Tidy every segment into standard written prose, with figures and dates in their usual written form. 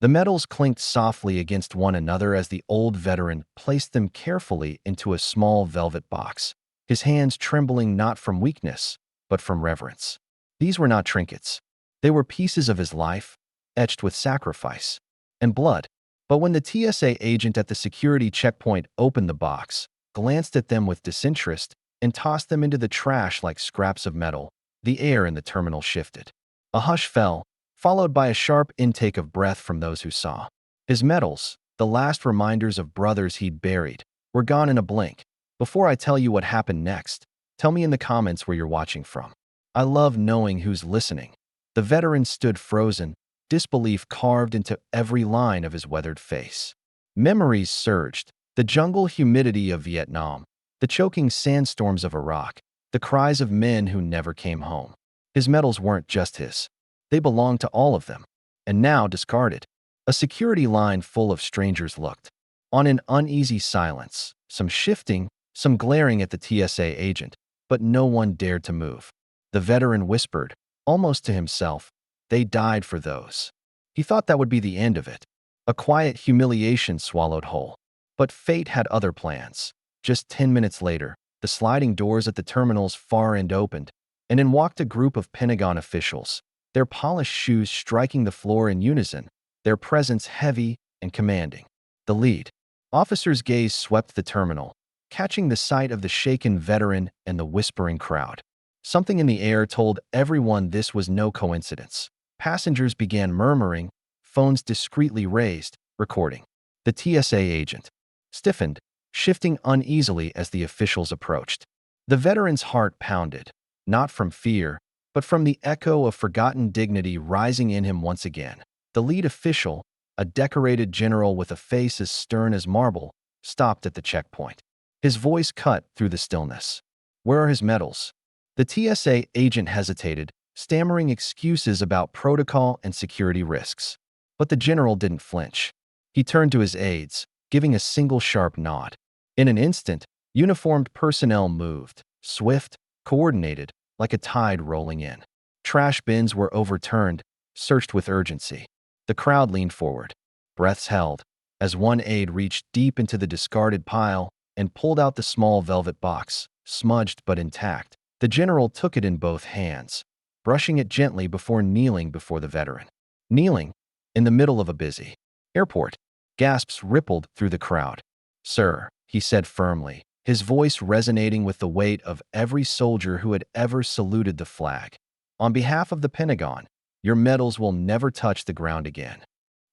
The metals clinked softly against one another as the old veteran placed them carefully into a small velvet box, his hands trembling not from weakness, but from reverence. These were not trinkets. They were pieces of his life, etched with sacrifice and blood. But when the TSA agent at the security checkpoint opened the box, glanced at them with disinterest, and tossed them into the trash like scraps of metal, the air in the terminal shifted. A hush fell, followed by a sharp intake of breath from those who saw. His medals, the last reminders of brothers he'd buried, were gone in a blink. Before I tell you what happened next, tell me in the comments where you're watching from. I love knowing who's listening. The veteran stood frozen, disbelief carved into every line of his weathered face. Memories surged, the jungle humidity of Vietnam, the choking sandstorms of Iraq, the cries of men who never came home. His medals weren't just his. They belonged to all of them, and now discarded. A security line full of strangers looked on in uneasy silence, some shifting, some glaring at the TSA agent, but no one dared to move. The veteran whispered, almost to himself, "They died for those." He thought that would be the end of it. A quiet humiliation swallowed whole. But fate had other plans. Just 10 minutes later, the sliding doors at the terminal's far end opened, and in walked a group of Pentagon officials, their polished shoes striking the floor in unison, their presence heavy and commanding. The lead officer's gaze swept the terminal, catching the sight of the shaken veteran and the whispering crowd. Something in the air told everyone this was no coincidence. Passengers began murmuring, phones discreetly raised, recording. The TSA agent stiffened, shifting uneasily as the officials approached. The veteran's heart pounded, not from fear, but from the echo of forgotten dignity rising in him once again. The lead official, a decorated general with a face as stern as marble, stopped at the checkpoint. His voice cut through the stillness. "Where are his medals?" The TSA agent hesitated, stammering excuses about protocol and security risks. But the general didn't flinch. He turned to his aides, giving a single sharp nod. In an instant, uniformed personnel moved, swift, coordinated, like a tide rolling in. Trash bins were overturned, searched with urgency. The crowd leaned forward, breaths held, as one aide reached deep into the discarded pile and pulled out the small velvet box, smudged but intact. The general took it in both hands, brushing it gently before kneeling before the veteran. Kneeling, in the middle of a busy airport, gasps rippled through the crowd. "Sir," he said firmly, his voice resonating with the weight of every soldier who had ever saluted the flag. "On behalf of the Pentagon, your medals will never touch the ground again."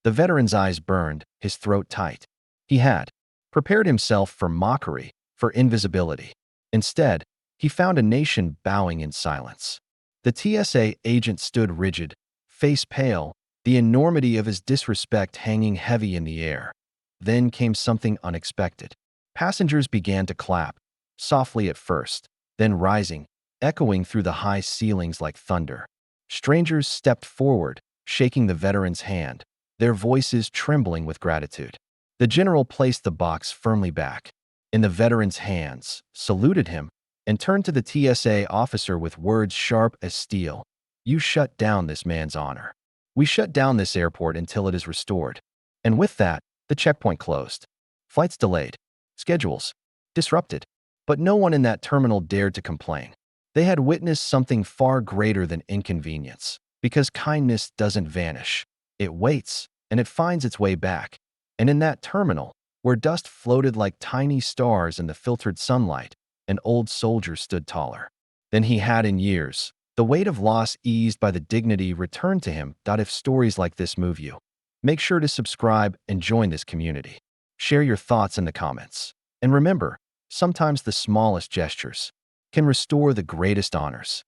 The veteran's eyes burned, his throat tight. He had prepared himself for mockery, for invisibility. Instead, he found a nation bowing in silence. The TSA agent stood rigid, face pale, the enormity of his disrespect hanging heavy in the air. Then came something unexpected. Passengers began to clap, softly at first, then rising, echoing through the high ceilings like thunder. Strangers stepped forward, shaking the veteran's hand, their voices trembling with gratitude. The general placed the box firmly back in the veteran's hands, saluted him, and turned to the TSA officer with words sharp as steel. "You shut down this man's honor. We shut down this airport until it is restored." And with that, the checkpoint closed. Flights delayed, schedules disrupted, but no one in that terminal dared to complain. They had witnessed something far greater than inconvenience, because kindness doesn't vanish. It waits, and it finds its way back. And in that terminal, where dust floated like tiny stars in the filtered sunlight, an old soldier stood taller than he had in years. The weight of loss eased by the dignity returned to him. If stories like this move you, make sure to subscribe and join this community. Share your thoughts in the comments. And remember, sometimes the smallest gestures can restore the greatest honors.